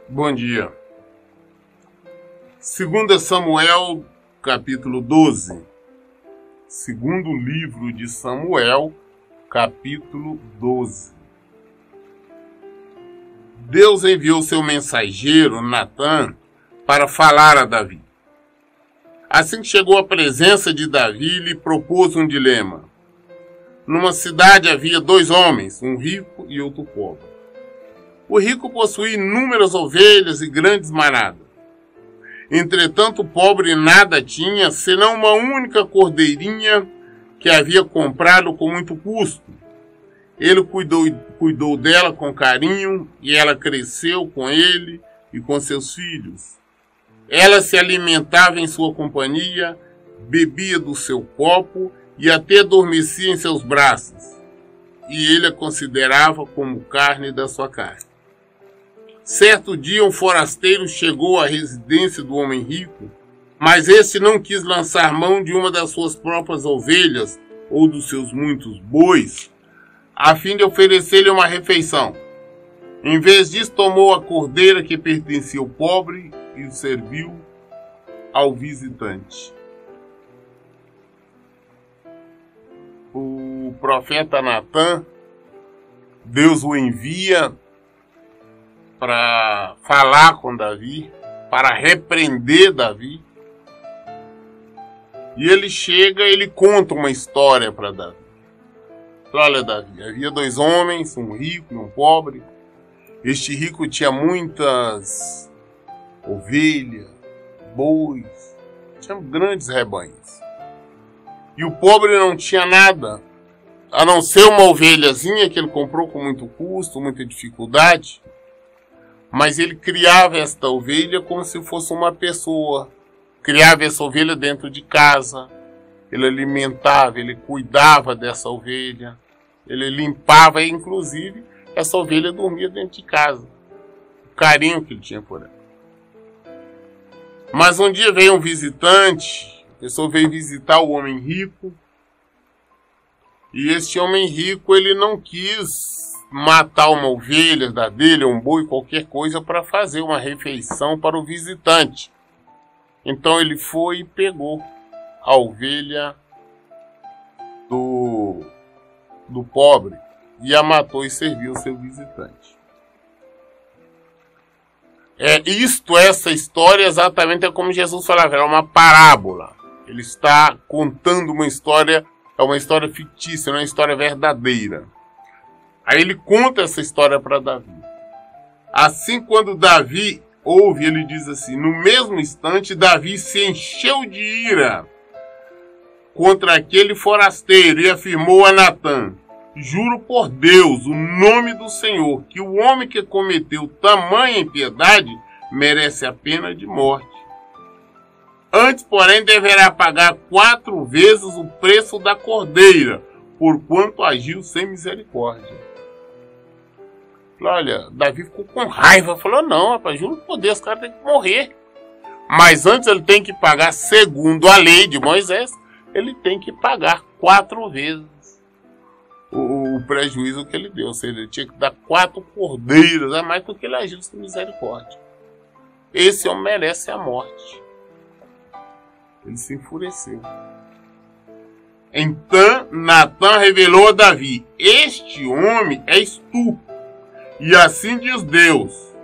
Bom dia. 2 Samuel, capítulo 12. Segundo livro de Samuel, capítulo 12. Deus enviou seu mensageiro, Natã, para falar a Davi. Assim que chegou à presença de Davi, lhe propôs um dilema. Numa cidade havia 2 homens, um rico e outro pobre. O rico possuía inúmeras ovelhas e grandes manadas. Entretanto, o pobre nada tinha, senão uma única cordeirinha que havia comprado com muito custo. Ele cuidou dela com carinho e ela cresceu com ele e com seus filhos. Ela se alimentava em sua companhia, bebia do seu copo e até adormecia em seus braços. E ele a considerava como carne da sua carne. Certo dia, um forasteiro chegou à residência do homem rico, mas este não quis lançar mão de uma das suas próprias ovelhas ou dos seus muitos bois, a fim de oferecer-lhe uma refeição. Em vez disso, tomou a cordeira que pertencia ao pobre e o serviu ao visitante. O profeta Natã, Deus o envia para falar com Davi, para repreender Davi. E ele chega e ele conta uma história para Davi. Olha, Davi, havia 2 homens, um rico e um pobre. Este rico tinha muitas ovelhas, bois, tinha grandes rebanhos. E o pobre não tinha nada, a não ser uma ovelhazinha que ele comprou com muito custo, muita dificuldade. Mas ele criava esta ovelha como se fosse uma pessoa. Criava essa ovelha dentro de casa. Ele alimentava, ele cuidava dessa ovelha. Ele limpava, e inclusive essa ovelha dormia dentro de casa. O carinho que ele tinha por ela. Mas um dia veio um visitante. A pessoa veio visitar o homem rico. E este homem rico, ele não quis matar uma ovelha dele, um boi, qualquer coisa, para fazer uma refeição para o visitante. Então ele foi e pegou a ovelha do pobre e a matou e serviu ao seu visitante. Essa história exatamente é como Jesus falava, é uma parábola. Ele está contando uma história, é uma história fictícia, não é uma história verdadeira. Aí ele conta essa história para Davi. Assim, quando Davi ouve, ele diz assim: no mesmo instante, Davi se encheu de ira contra aquele forasteiro e afirmou a Natã: juro por Deus, o nome do Senhor, que o homem que cometeu tamanha impiedade merece a pena de morte. Antes, porém, deverá pagar 4 vezes o preço da cordeira, porquanto agiu sem misericórdia. Olha, Davi ficou com raiva, falou: não, rapaz, juro por Deus, esse cara tem que morrer. Mas antes ele tem que pagar, segundo a lei de Moisés, ele tem que pagar 4 vezes o prejuízo que ele deu. Ou seja, ele tinha que dar 4 cordeiras a mais porque ele agiu sem misericórdia. Esse homem merece a morte. Ele se enfureceu. Então Natã revelou a Davi: este homem és tu. E assim diz Deus,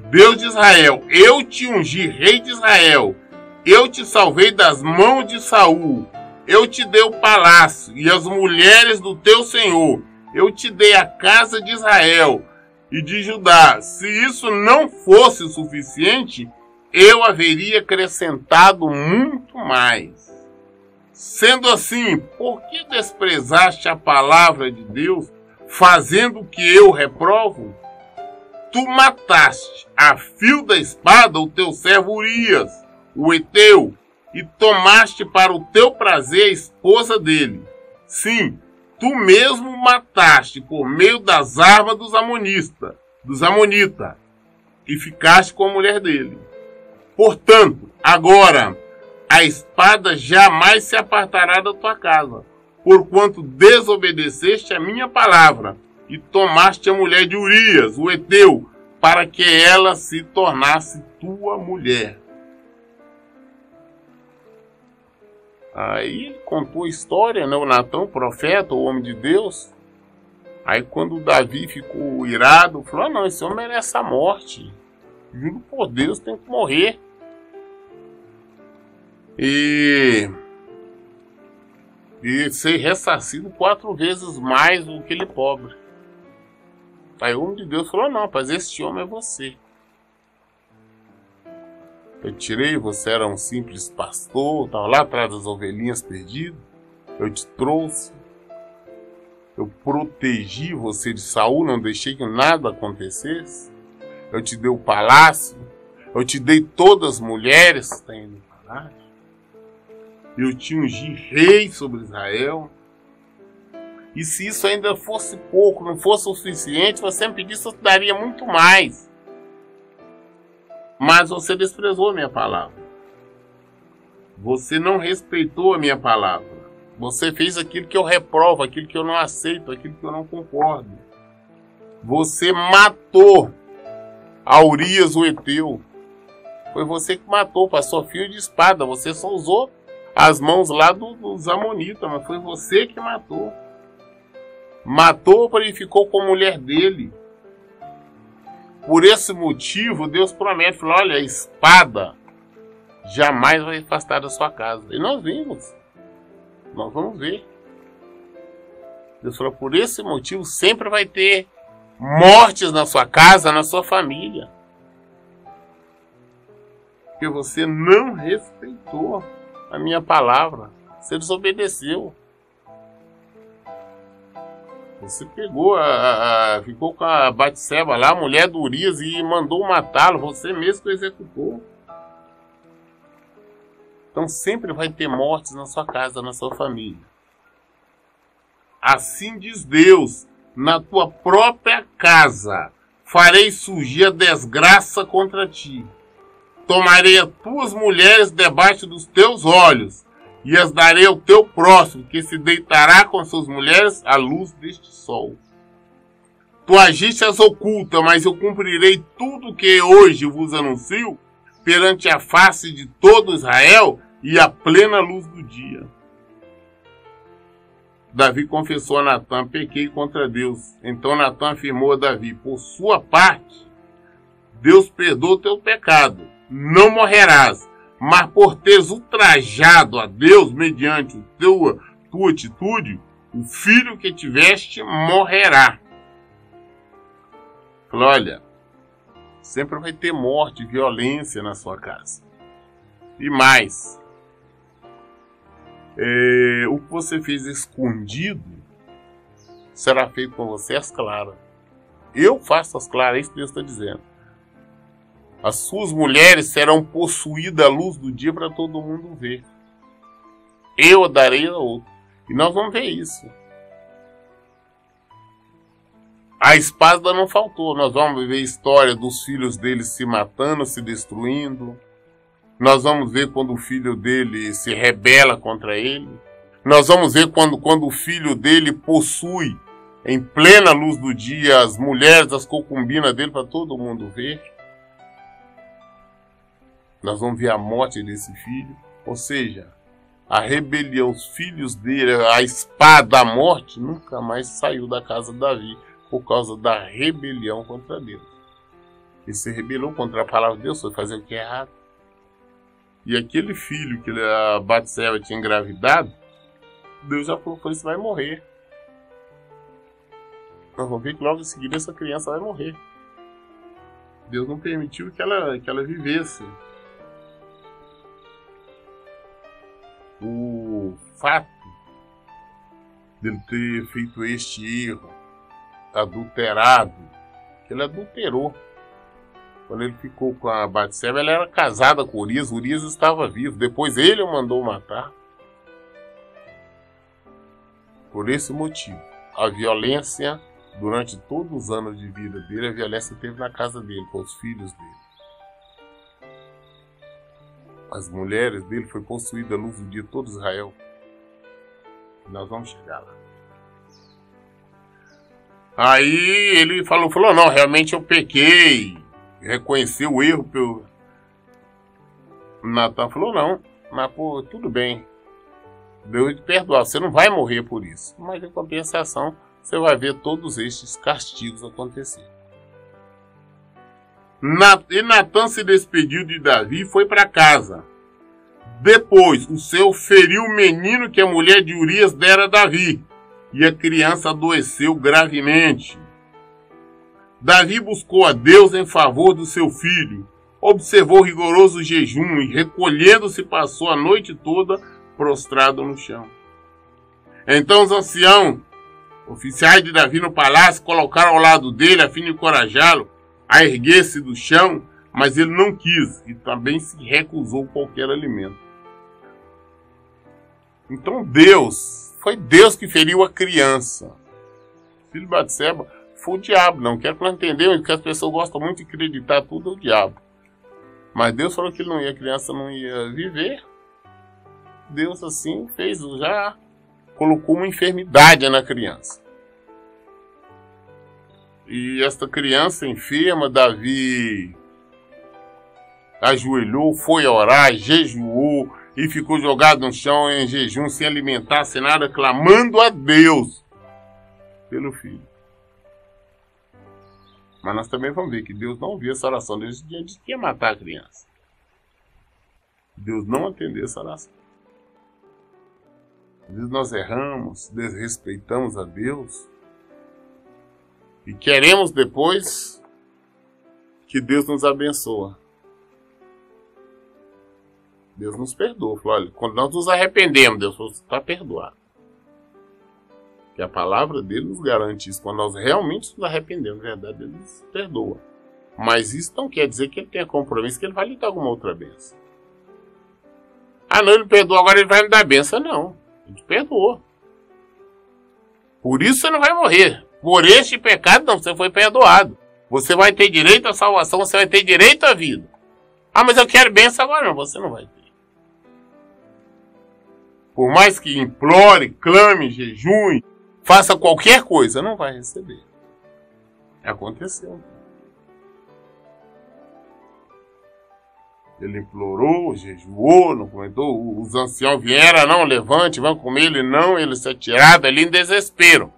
Deus de Israel: eu te ungi rei de Israel, eu te salvei das mãos de Saul, eu te dei o palácio e as mulheres do teu senhor, eu te dei a casa de Israel e de Judá. Se isso não fosse suficiente, eu haveria acrescentado muito mais. Sendo assim, por que desprezaste a palavra de Deus, fazendo o que eu reprovo? Tu mataste a fio da espada o teu servo Urias, o Heteu, e tomaste para o teu prazer a esposa dele. Sim, tu mesmo mataste por meio das armas dos amonitas, e ficaste com a mulher dele. Portanto, agora a espada jamais se apartará da tua casa, porquanto desobedeceste a minha palavra, e tomaste a mulher de Urias, o Heteu, para que ela se tornasse tua mulher. Aí ele contou a história, né? O Natan, o profeta, o homem de Deus. Aí quando o Davi ficou irado, falou: não, esse homem merece a morte. Juro por Deus, tem que morrer. E ser ressarcido 4 vezes mais do que ele pobre. Aí o homem de Deus falou: não, mas este homem é você. Eu tirei, você era um simples pastor, estava lá atrás das ovelhinhas perdidas. Eu te trouxe. Eu protegi você de Saul, não deixei que nada acontecesse. Eu te dei o palácio. Eu te dei todas as mulheres que estão no palácio. Eu te ungi rei sobre Israel. E se isso ainda fosse pouco, não fosse o suficiente, você me pedisse, eu te daria muito mais. Mas você desprezou a minha palavra. Você não respeitou a minha palavra. Você fez aquilo que eu reprovo, aquilo que eu não aceito, aquilo que eu não concordo. Você matou a Urias, o Heteu. Foi você que matou, passou fio de espada. Você só usou as mãos lá dos amonitas, mas foi você que matou. Matou para ele ficou com a mulher dele. Por esse motivo, Deus promete, falou: olha, a espada jamais vai afastar da sua casa. E nós vimos. Nós vamos ver. Deus falou: por esse motivo, sempre vai ter mortes na sua casa, na sua família. Porque você não respeitou a minha palavra. Você desobedeceu. Você pegou, ficou com a Batseba lá, a mulher do Urias, e mandou matá-lo. Você mesmo que executou. Então sempre vai ter mortes na sua casa, na sua família. Assim diz Deus: na tua própria casa farei surgir a desgraça contra ti. Tomarei as tuas mulheres debaixo dos teus olhos, e as darei ao teu próximo, que se deitará com suas mulheres à luz deste sol. Tu agiste as ocultas, mas eu cumprirei tudo que hoje vos anuncio perante a face de todo Israel e à plena luz do dia. Davi confessou a Natan: pequei contra Deus. Então Natan afirmou a Davi: por sua parte, Deus perdoa o teu pecado, não morrerás. Mas por teres ultrajado a Deus mediante tua atitude, o filho que tiveste morrerá. Falei: olha, sempre vai ter morte e violência na sua casa. E mais, o que você fez escondido será feito com você às claras. Eu faço às claras, é isso que Deus está dizendo. As suas mulheres serão possuídas à luz do dia para todo mundo ver. Eu a darei a outro. E nós vamos ver isso. A espada não faltou. Nós vamos ver a história dos filhos dele se matando, se destruindo. Nós vamos ver quando o filho dele se rebela contra ele. Nós vamos ver quando o filho dele possui, em plena luz do dia, as mulheres, as concubinas dele para todo mundo ver. Nós vamos ver a morte desse filho. Ou seja, a rebelião, os filhos dele, a espada, a morte, nunca mais saiu da casa de Davi por causa da rebelião contra Deus. Ele se rebelou contra a palavra de Deus, foi fazer o que é errado. E aquele filho que a Batseba tinha engravidado, Deus já falou: você vai morrer. Nós vamos ver que logo em seguida essa criança vai morrer. Deus não permitiu que ela vivesse. O fato dele ter feito este erro, adulterado, que ele adulterou. Quando ele ficou com a Batseba, ela era casada com Urias. Urias estava vivo. Depois ele o mandou matar. Por esse motivo, a violência, durante todos os anos de vida dele, a violência teve na casa dele, com os filhos dele. As mulheres dele foi possuída a luz do dia de todo Israel. Nós vamos chegar lá. Aí ele falou, não, realmente eu pequei, reconheceu o erro. Natan falou, não, mas pô, tudo bem, Deus te perdoar, você não vai morrer por isso, mas em compensação você vai ver todos estes castigos acontecer. E Natan se despediu de Davi e foi para casa. Depois o Senhor feriu o menino que a mulher de Urias dera a Davi, e a criança adoeceu gravemente. Davi buscou a Deus em favor do seu filho, observou rigoroso jejum e, recolhendo-se, passou a noite toda prostrado no chão. Então os anciãos, oficiais de Davi no palácio, colocaram ao lado dele a fim de encorajá-lo a erguer-se do chão, mas ele não quis e também se recusou qualquer alimento. Então foi Deus que feriu a criança. O filho de Batseba foi o diabo, não quero que nós entendamos, porque as pessoas gostam muito de acreditar tudo ao diabo. Mas Deus falou que a criança não ia viver. Deus assim fez, já colocou uma enfermidade na criança. E esta criança enferma, Davi ajoelhou, foi orar, jejuou e ficou jogado no chão em jejum, sem alimentar, sem nada, clamando a Deus pelo filho. Mas nós também vamos ver que Deus não ouviu essa oração. Deus disse que ia matar a criança. Deus não atendeu essa oração. Às vezes nós erramos, desrespeitamos a Deus e queremos depois que Deus nos abençoe. Deus nos perdoa. Falou, olha, quando nós nos arrependemos, Deus falou, você está perdoado. E a palavra dele nos garante isso. Quando nós realmente nos arrependemos, na verdade, ele nos perdoa. Mas isso não quer dizer que ele tenha compromisso, que ele vai lhe dar alguma outra bênção. Ah, não, ele perdoou, agora ele vai me dar bênção. Não, ele te perdoou. Por isso você não vai morrer. Por este pecado, não, você foi perdoado. Você vai ter direito à salvação, você vai ter direito à vida. Ah, mas eu quero bênção agora. Não, você não vai ter. Por mais que implore, clame, jejue, faça qualquer coisa, não vai receber. Aconteceu. Ele implorou, jejuou, não comentou. Os anciãos vieram, não, levante, vão comer. Ele não, ele se atirado ali em desespero.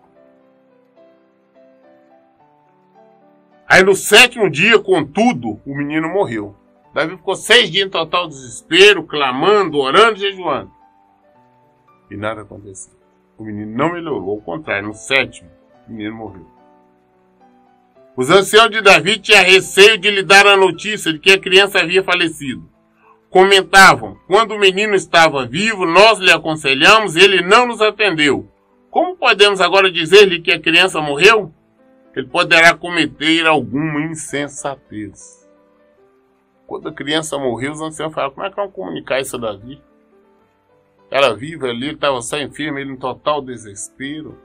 Aí no 7º dia, contudo, o menino morreu. Davi ficou 6 dias em total desespero, clamando, orando, jejuando. E nada aconteceu. O menino não melhorou, ao contrário, no 7º, o menino morreu. Os anciãos de Davi tinham receio de lhe dar a notícia de que a criança havia falecido. Comentavam, quando o menino estava vivo, nós lhe aconselhamos e ele não nos atendeu. Como podemos agora dizer-lhe que a criança morreu? Ele poderá cometer alguma insensatez. Quando a criança morreu, os anciãos falaram, como é que vamos comunicar isso a Davi? Ela viva ali, ele estava só enfermo, ele em total desespero.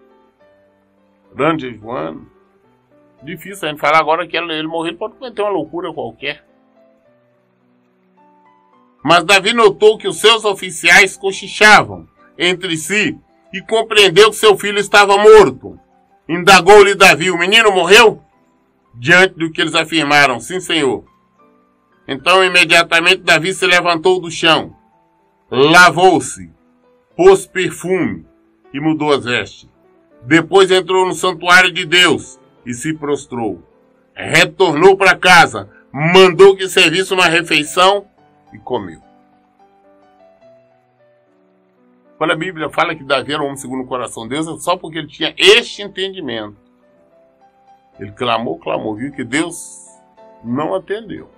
Orando, jejuando. Difícil a gente falar agora que ele morreu, ele pode cometer uma loucura qualquer. Mas Davi notou que os seus oficiais cochichavam entre si e compreendeu que seu filho estava morto. Indagou-lhe Davi, o menino morreu? Diante do que eles afirmaram, sim, senhor. Então imediatamente Davi se levantou do chão, lavou-se, pôs perfume e mudou as vestes. Depois entrou no santuário de Deus e se prostrou. Retornou para casa, mandou que servisse uma refeição e comeu. Quando a Bíblia fala que Davi era um homem segundo o coração de Deus, é só porque ele tinha este entendimento. Ele clamou, viu que Deus não atendeu.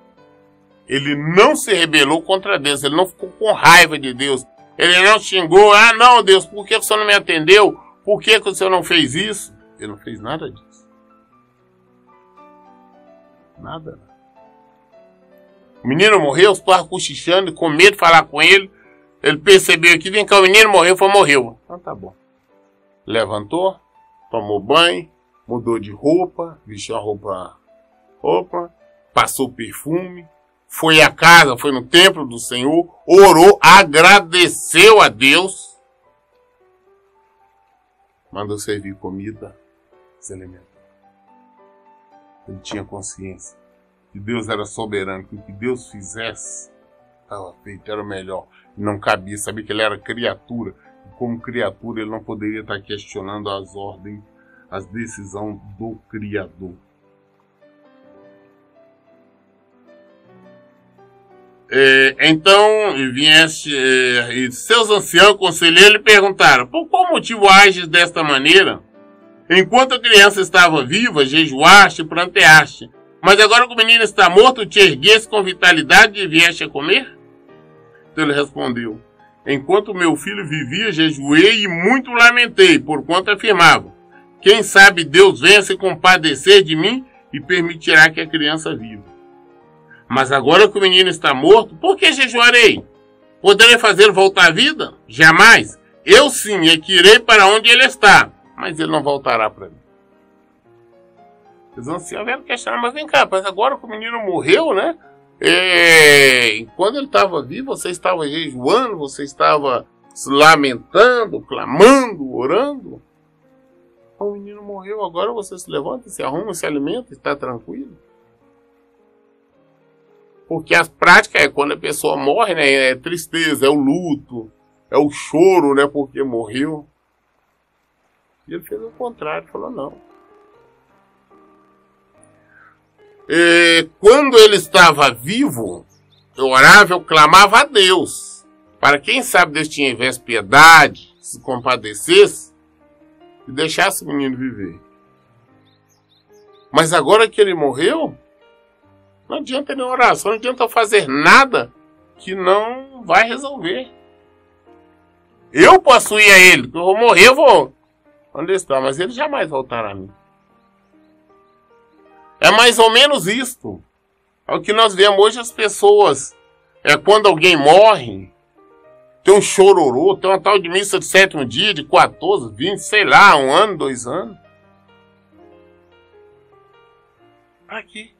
Ele não se rebelou contra Deus, ele não ficou com raiva de Deus. Ele não xingou, ah não Deus, por que o Senhor não me atendeu? Por que o Senhor não fez isso? Ele não fez nada disso. Nada. O menino morreu, os pais cochichando, com medo de falar com ele. Ele percebeu que, vem cá, o menino morreu, morreu. Então tá bom. Levantou, tomou banho, mudou de roupa, vestiu a roupa, passou perfume, foi à casa, foi no templo do Senhor, orou, agradeceu a Deus, mandou servir comida, se alimentou. Ele tinha consciência que Deus era soberano, que o que Deus fizesse estava feito, era o melhor. Não cabia, sabia que ele era criatura. E como criatura ele não poderia estar questionando as ordens, as decisões do Criador. Então viesse e seus anciãos conselheiros lhe perguntaram: por qual motivo ages desta maneira? Enquanto a criança estava viva, jejuaste e pranteaste, mas agora que o menino está morto, te ergueste com vitalidade e vieste a comer? Então ele respondeu: enquanto meu filho vivia, jejuei e muito lamentei, porquanto afirmava: quem sabe Deus venha se compadecer de mim e permitirá que a criança viva. Mas agora que o menino está morto, por que jejuarei? Poderei fazê-lo voltar à vida? Jamais. Eu sim é que irei para onde ele está, mas ele não voltará para mim. Os anciãos vieram questionar: mas vem cá, mas agora que o menino morreu, né? Quando ele estava vivo, você estava jejuando, você estava se lamentando, clamando, orando. O menino morreu, agora você se levanta, se arruma, se alimenta, está tranquilo. Porque as práticas é quando a pessoa morre, né? É tristeza, é o luto, é o choro, né? Porque morreu. E ele fez o contrário, falou: não. Quando ele estava vivo, eu orava, eu clamava a Deus. Para quem sabe Deus tivesse piedade, se compadecesse e deixasse o menino viver. Mas agora que ele morreu, não adianta nem oração, não adianta fazer nada que não vai resolver. Eu posso ir a ele, eu vou morrer, eu vou onde está, mas ele jamais voltará a mim. É mais ou menos isto. É o que nós vemos hoje as pessoas. Quando alguém morre, tem um chororô, tem uma tal de missa de 7º dia, de 14, 20, sei lá, 1 ano, 2 anos. Pra quê?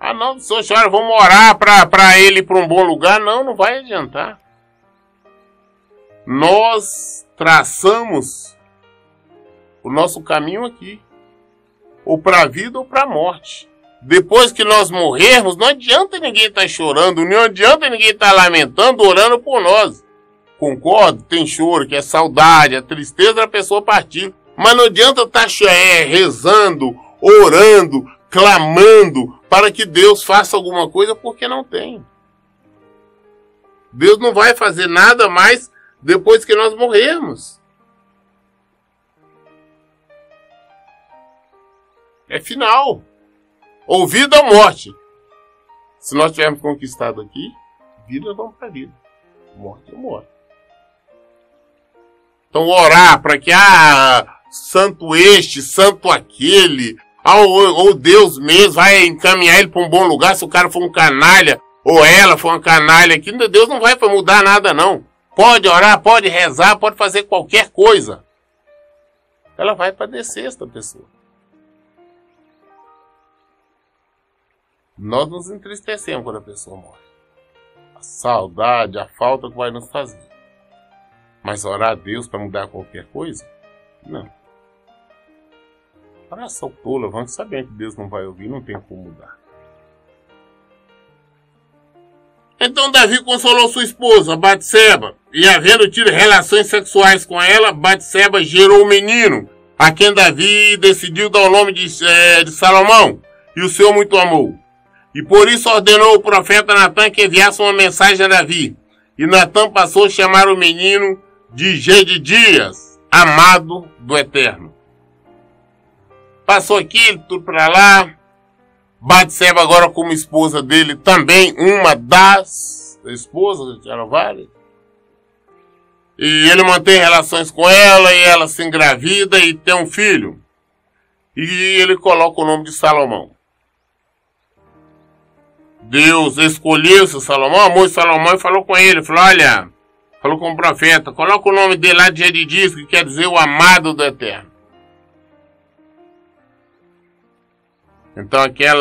Ah não, senhora, vamos orar para ele ir para um bom lugar. Não, não vai adiantar. Nós traçamos o nosso caminho aqui. Ou para a vida ou para a morte. Depois que nós morrermos, não adianta ninguém estar chorando, não adianta ninguém estar lamentando, orando por nós. Concordo? Tem choro, que é saudade, a tristeza da pessoa partir. Mas não adianta estar rezando, orando, clamando para que Deus faça alguma coisa, porque não tem. Deus não vai fazer nada mais depois que nós morrermos. É final. Ou vida ou morte. Se nós tivermos conquistado aqui, vida, vamos para a vida. Morte ou morte. Então orar para que, santo este, santo aquele, ou Deus mesmo vai encaminhar ele para um bom lugar, se o cara for um canalha, ou ela for uma canalha aqui, Deus não vai mudar nada não. Pode orar, pode rezar, pode fazer qualquer coisa. Ela vai padecer esta pessoa. Nós nos entristecemos quando a pessoa morre. A saudade, a falta que vai nos fazer. Mas orar a Deus para mudar qualquer coisa? Não. Oração tola, vamos saber que Deus não vai ouvir, não tem como mudar. Então Davi consolou sua esposa, Batseba, e havendo tido relações sexuais com ela, Batseba gerou um menino, a quem Davi decidiu dar o nome de Salomão, e o Senhor muito amou. E por isso ordenou o profeta Natã que enviasse uma mensagem a Davi. E Natã passou a chamar o menino de Jedidias, amado do Eterno. Passou aqui, tudo para lá. Batseba agora como esposa dele, também uma das esposas de Jerovale. E ele mantém relações com ela, e ela se engravida e tem um filho. E ele coloca o nome de Salomão. Deus escolheu esse Salomão, amou Salomão e falou com ele, falou com o profeta, coloca o nome dele lá de Jedidias, que quer dizer o amado do Eterno. Então aquele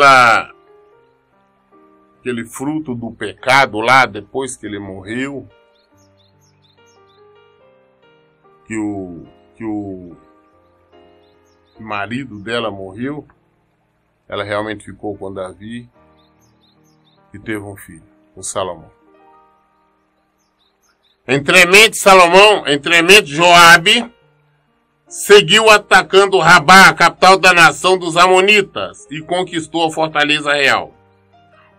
fruto do pecado lá, depois que ele morreu, que o marido dela morreu, ela realmente ficou com Davi e teve um filho, o Salomão. Entremente Joabe seguiu atacando Rabá, a capital da nação dos Amonitas, e conquistou a fortaleza real.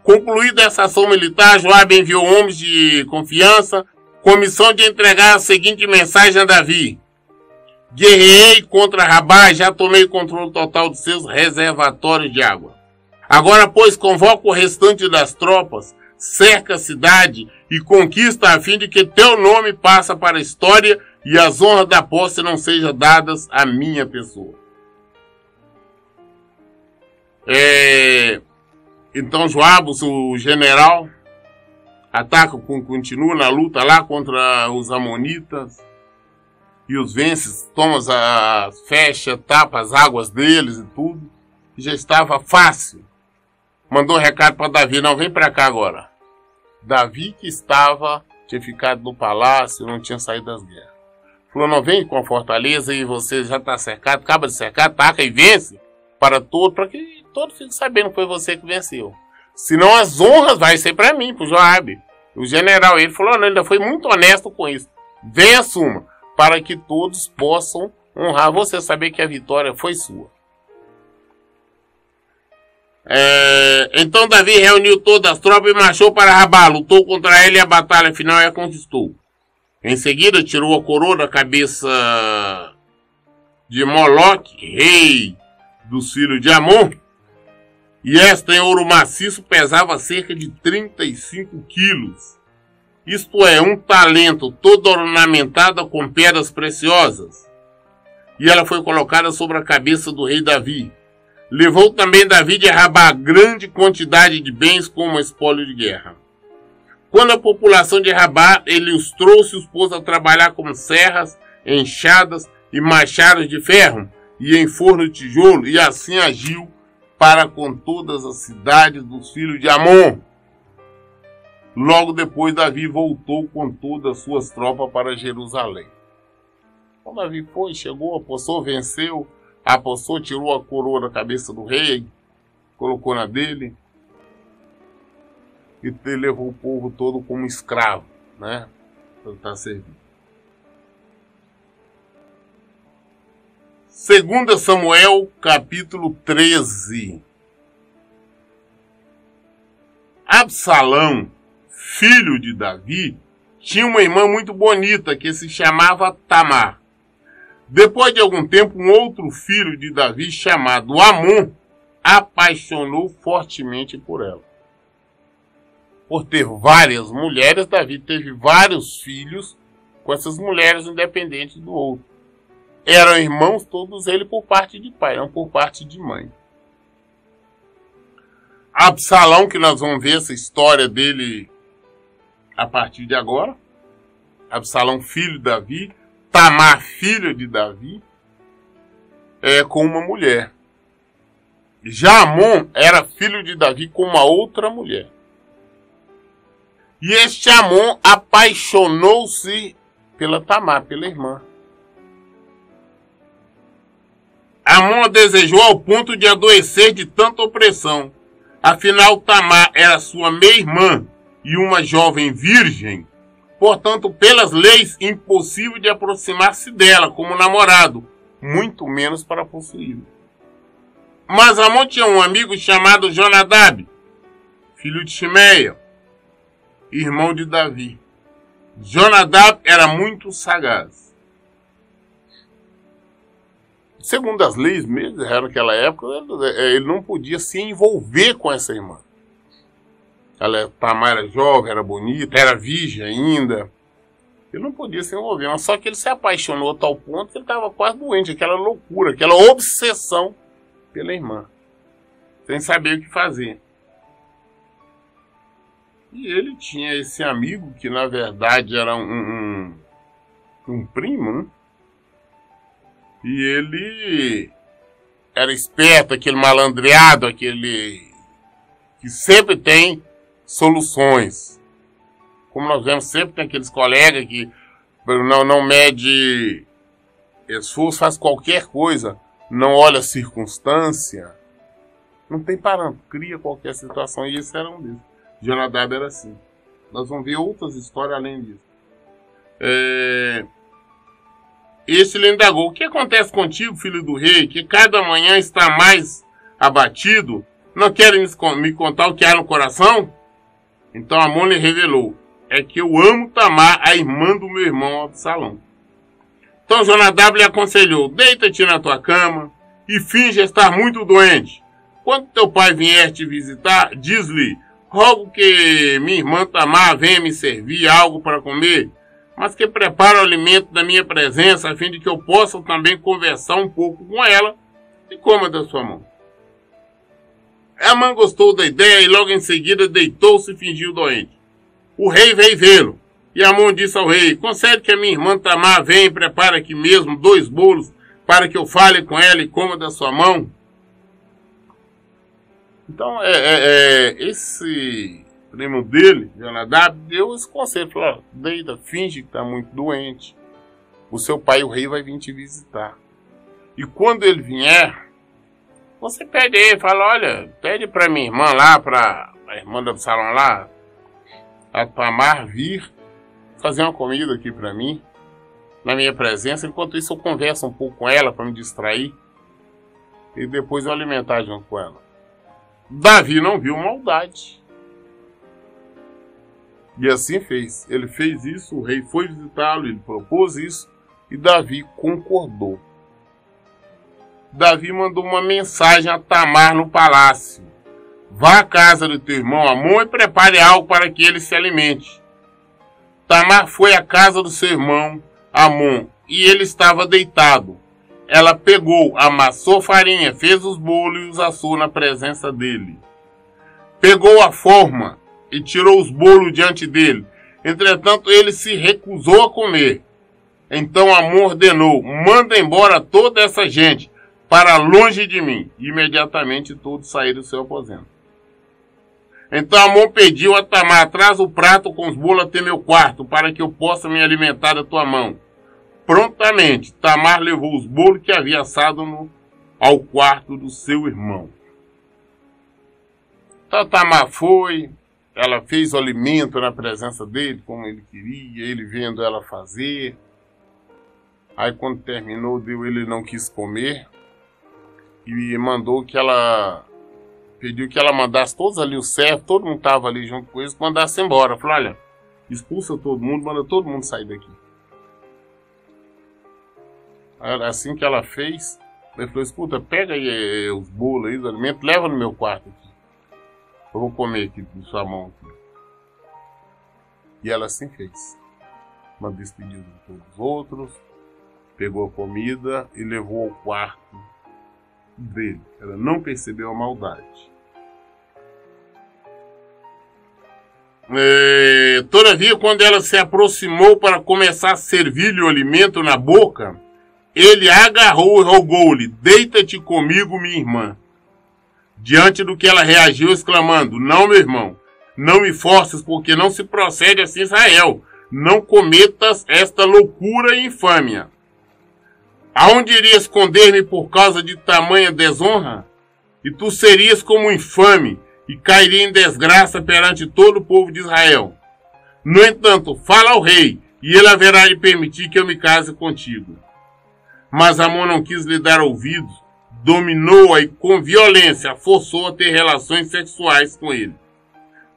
Concluída essa ação militar, Joabe enviou homens de confiança com a missão de entregar a seguinte mensagem a Davi: guerreei contra Rabá e já tomei controle total de seus reservatórios de água. Agora, pois, convoca o restante das tropas, cerca a cidade e conquista a fim de que teu nome passe para a história e as honras da posse não sejam dadas à minha pessoa. Então Joabe, o general, continua na luta lá contra os amonitas e os vence, fecha, tapa as águas deles e tudo. Já estava fácil. Mandou um recado para Davi: não, vem para cá agora. Davi, que tinha ficado no palácio, não tinha saído das guerras. Falou: não, vem com a fortaleza e você já está cercado, acaba de cercar, ataca e vence para que todos fiquem sabendo que foi você que venceu. Senão as honras vai ser para mim, para o Joabe. O general, ele falou: não, ainda foi muito honesto com isso. Vem, assuma, para que todos possam honrar você, saber que a vitória foi sua. Então Davi reuniu todas as tropas e marchou para Rabá, lutou contra ele e a batalha final a conquistou. Em seguida tirou a coroa da cabeça de Moloque, rei dos filhos de Amon, e esta em ouro maciço pesava cerca de 35 quilos. Isto é, um talento, toda ornamentada com pedras preciosas. E ela foi colocada sobre a cabeça do rei Davi. Levou também Davi de Rabá grande quantidade de bens como espólio de guerra. Quando a população de Rabá, ele os trouxe e os pôs a trabalhar com serras, enxadas e machados de ferro e em forno de tijolo, e assim agiu para com todas as cidades dos filhos de Amon. Logo depois, Davi voltou com todas as suas tropas para Jerusalém. Quando Davi chegou, apossou, venceu, tirou a coroa da cabeça do rei, colocou na dele e levou o povo todo como escravo, né? Para estar servindo. 2 Samuel, capítulo 13. Absalão, filho de Davi, tinha uma irmã muito bonita que se chamava Tamar. Depois de algum tempo, um outro filho de Davi, chamado Amon, apaixonou fortemente por ela. Por ter várias mulheres, Davi teve vários filhos com essas mulheres, independentes do outro. Eram irmãos todos eles por parte de pai, não por parte de mãe. Absalão, que nós vamos ver essa história dele a partir de agora. Absalão, filho de Davi. Tamar, filha de Davi, com uma mulher. Já Amon era filho de Davi com uma outra mulher. E este Amon apaixonou-se pela Tamar, pela irmã. Amon a desejou ao ponto de adoecer de tanta opressão. Afinal, Tamar era sua meia-irmã e uma jovem virgem. Portanto, pelas leis, impossível de aproximar-se dela como namorado, muito menos para possuí-la. Mas Amon tinha um amigo chamado Jonadab, filho de Shimeia, irmão de Davi. Jonadab era muito sagaz. Segundo as leis mesmo, naquela época, ele não podia se envolver com essa irmã. Tamar era jovem, era bonita, era virgem ainda. Ele não podia se envolver, mas só que ele se apaixonou a tal ponto que ele estava quase doente, aquela loucura, aquela obsessão pela irmã, sem saber o que fazer. E ele tinha esse amigo que na verdade era um primo, né? E ele era esperto, aquele malandreado, aquele que sempre tem soluções. Como nós vemos, sempre tem aqueles colegas que não mede esforço, faz qualquer coisa, não olha a circunstância. Não tem parâmetro, cria qualquer situação, e esse era um deles. Jonadab era assim. Nós vamos ver outras histórias além disso. Este lhe indagou: o que acontece contigo, filho do rei, que cada manhã está mais abatido? Não querem me contar o que há no coração? Então Amon lhe revelou: é que eu amo Tamar, a irmã do meu irmão Absalão. Então Jonadab lhe aconselhou: deita-te na tua cama e finge estar muito doente. Quando teu pai vier te visitar, diz-lhe: rogo que minha irmã Tamar venha me servir algo para comer, mas que prepare o alimento da minha presença, a fim de que eu possa também conversar um pouco com ela e coma da sua mão. Amon gostou da ideia e logo em seguida deitou-se e fingiu doente. O rei veio vê-lo, e Amon disse ao rei: concede que a minha irmã Tamar venha e prepare aqui mesmo 2 bolos para que eu fale com ela e coma da sua mão. Então, esse primo dele, Jonadab, deu esse conselho. Falou: deita, finge que está muito doente. O seu pai, o rei, vai vir te visitar. E quando ele vier, você pede ele, fala: olha, pede para minha irmã lá, para a irmã do Absalão lá, a Tamar, vir fazer uma comida aqui para mim, na minha presença. Enquanto isso eu converso um pouco com ela para me distrair e depois eu alimentar junto com ela. Davi não viu maldade. E assim fez. Ele fez isso, o rei foi visitá-lo, ele propôs isso e Davi concordou. Davi mandou uma mensagem a Tamar no palácio: vá à casa do teu irmão Amon e prepare algo para que ele se alimente. Tamar foi à casa do seu irmão Amon e ele estava deitado. Ela pegou, amassou farinha, fez os bolos e os assou na presença dele. Pegou a forma e tirou os bolos diante dele. Entretanto, ele se recusou a comer. Então Amon ordenou: manda embora toda essa gente para longe de mim. Imediatamente todos saíram do seu aposento. Então Amon pediu a Tamar: traz o prato com os bolos até meu quarto, para que eu possa me alimentar da tua mão. Prontamente, Tamar levou os bolos que havia assado ao quarto do seu irmão. Então Tamar foi, ela fez o alimento na presença dele, como ele queria, ele vendo ela fazer. Aí quando terminou, ele não quis comer e mandou que ela, pediu que ela mandasse todos ali, os servos, todo mundo estava ali junto com eles, mandasse embora. Falou: olha, expulsa todo mundo, manda todo mundo sair daqui. Assim que ela fez, ele falou: escuta, pega aí os bolos aí, os alimentos, leva no meu quarto aqui. Eu vou comer aqui de sua mão aqui. E ela assim fez. Uma despedida de todos os outros, pegou a comida e levou ao quarto dele. Ela não percebeu a maldade. Todavia, quando ela se aproximou para começar a servir-lhe o alimento na boca, ele a agarrou e rogou-lhe: deita-te comigo, minha irmã. Diante do que ela reagiu, exclamando: não, meu irmão, não me forces, porque não se procede assim, Israel. Não cometas esta loucura e infâmia. Aonde iria esconder-me por causa de tamanha desonra? E tu serias como um infame, e cairia em desgraça perante todo o povo de Israel. No entanto, fala ao rei, e ele haverá de permitir que eu me case contigo. Mas Amon não quis lhe dar ouvidos, dominou-a e com violência forçou a ter relações sexuais com ele.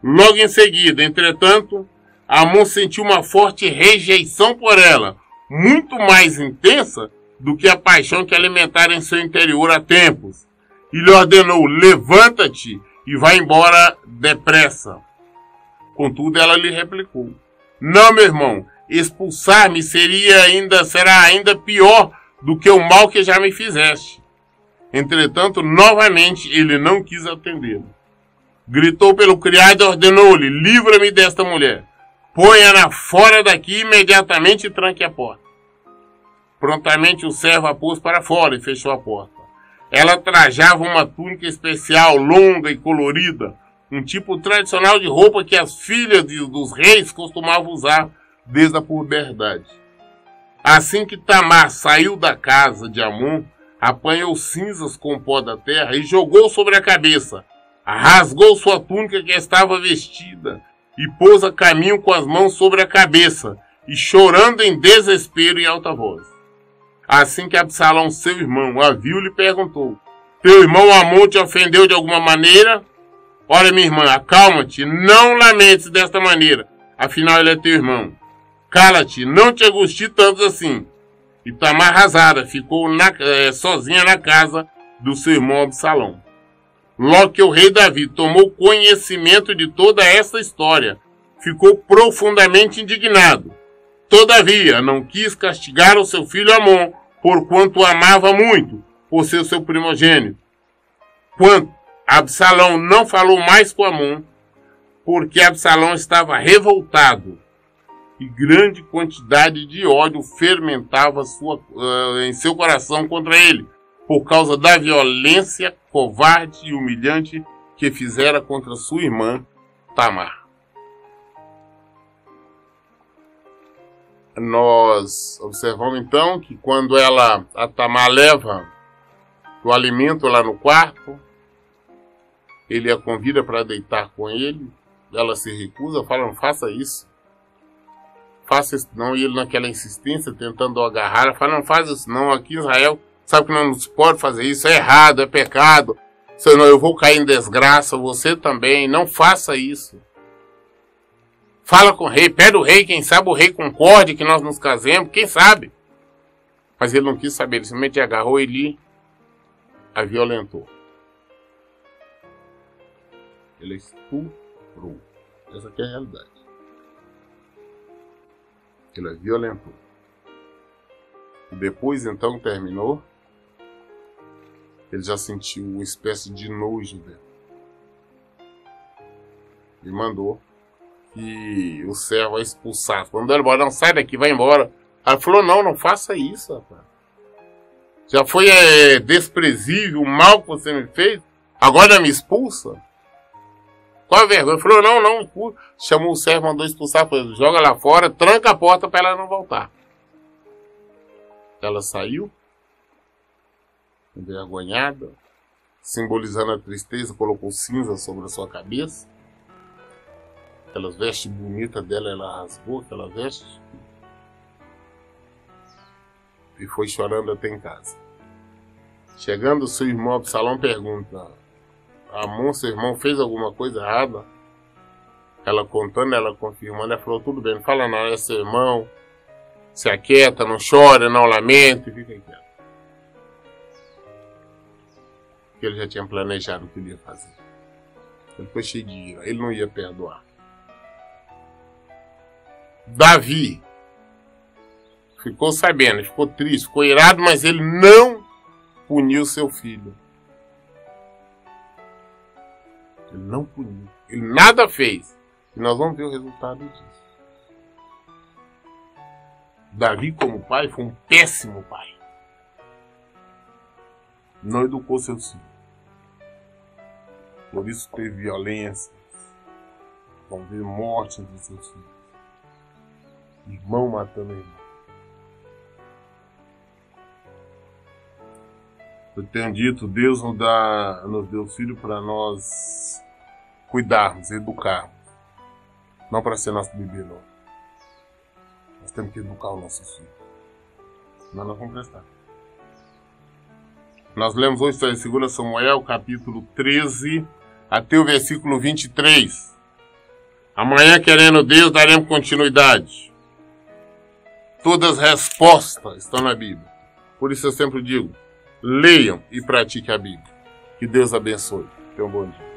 Logo em seguida, entretanto, Amon sentiu uma forte rejeição por ela, muito mais intensa do que a paixão que alimentara em seu interior há tempos, e lhe ordenou: levanta-te e vai embora depressa. Contudo, ela lhe replicou: não, meu irmão, expulsar-me será ainda pior do que o mal que já me fizeste. Entretanto, novamente, ele não quis atendê-lo. Gritou pelo criado e ordenou-lhe: livra-me desta mulher. Ponha-na fora daqui imediatamente e tranque a porta. Prontamente o servo a pôs para fora e fechou a porta. Ela trajava uma túnica especial, longa e colorida, um tipo tradicional de roupa que as filhas dos reis costumavam usar desde a puberdade. Assim que Tamar saiu da casa de Amon, apanhou cinzas com o pó da terra e jogou sobre a cabeça, rasgou sua túnica que estava vestida e pôs a caminho com as mãos sobre a cabeça e chorando em desespero e alta voz. Assim que Absalão, seu irmão, a viu, lhe perguntou: teu irmão Amon te ofendeu de alguma maneira? Olha, minha irmã, acalma-te, não lamentes desta maneira, afinal ele é teu irmão. Cala-te, não te angustie tanto assim. E Tamar, arrasada, ficou sozinha na casa do seu irmão Absalão. Logo que o rei Davi tomou conhecimento de toda essa história, ficou profundamente indignado. Todavia, não quis castigar o seu filho Amon, porquanto o amava muito, por ser seu primogênito. Quanto Absalão não falou mais com Amon, porque Absalão estava revoltado, e grande quantidade de ódio fermentava em seu coração contra ele, por causa da violência covarde e humilhante que fizera contra sua irmã Tamar. Nós observamos então que quando a Tamar leva o alimento lá no quarto, ele a convida para deitar com ele, ela se recusa, fala: não faça isso. Faça isso não, e ele naquela insistência, tentando agarrar, fala: não faz isso não, aqui em Israel, sabe que não se pode fazer isso, é errado, é pecado, senão eu vou cair em desgraça, você também, não faça isso. Fala com o rei, pede o rei, quem sabe o rei concorde que nós nos casemos, quem sabe. Mas ele não quis saber, ele simplesmente agarrou ele e a violentou. Ele estuprou. Essa aqui é a realidade. Ele a violentou. E depois, então, que terminou, ele já sentiu uma espécie de nojo dela. E mandou que o servo a expulsasse. Mandou ela embora: não, sai daqui, vai embora. Ela falou: não, não faça isso, rapaz. Já foi desprezível o mal que você me fez, agora me expulsa? Qual a vergonha? Ele falou: não, não, expulsa. Chamou o servo, mandou expulsar, falou: joga lá fora, tranca a porta para ela não voltar. Ela saiu, envergonhada, simbolizando a tristeza, colocou cinza sobre a sua cabeça. Aquelas vestes bonitas dela, ela rasgou aquela veste e foi chorando até em casa. Chegando, seu irmão Absalão pergunta: Amon, seu irmão, fez alguma coisa errada? Ela contando, ela confirmando, ela falou: tudo bem, não fala nada, é seu irmão, se aquieta, não chora, não lamenta, e fica quieto. Porque ele já tinha planejado o que ele ia fazer. Ele foi cheio de ira, ele não ia perdoar. Davi ficou sabendo, ficou triste, ficou irado, mas ele não puniu seu filho. Ele não puniu. Ele nada fez. E nós vamos ver o resultado disso. Davi, como pai, foi um péssimo pai. Não educou seus filhos. Por isso teve violência. Vão ver morte entre seus filhos. Irmão matando irmão. Eu tenho dito, Deus nos deu filho para nós cuidarmos, educarmos. Não para ser nosso bebê, não. Nós temos que educar o nosso filho. Senão nós vamos prestar. Nós lemos hoje em 2 Samuel, capítulo 13, até o versículo 23. Amanhã, querendo Deus, daremos continuidade. Todas as respostas estão na Bíblia. Por isso eu sempre digo: leiam e pratiquem a Bíblia. Que Deus abençoe. Tenham um bom dia.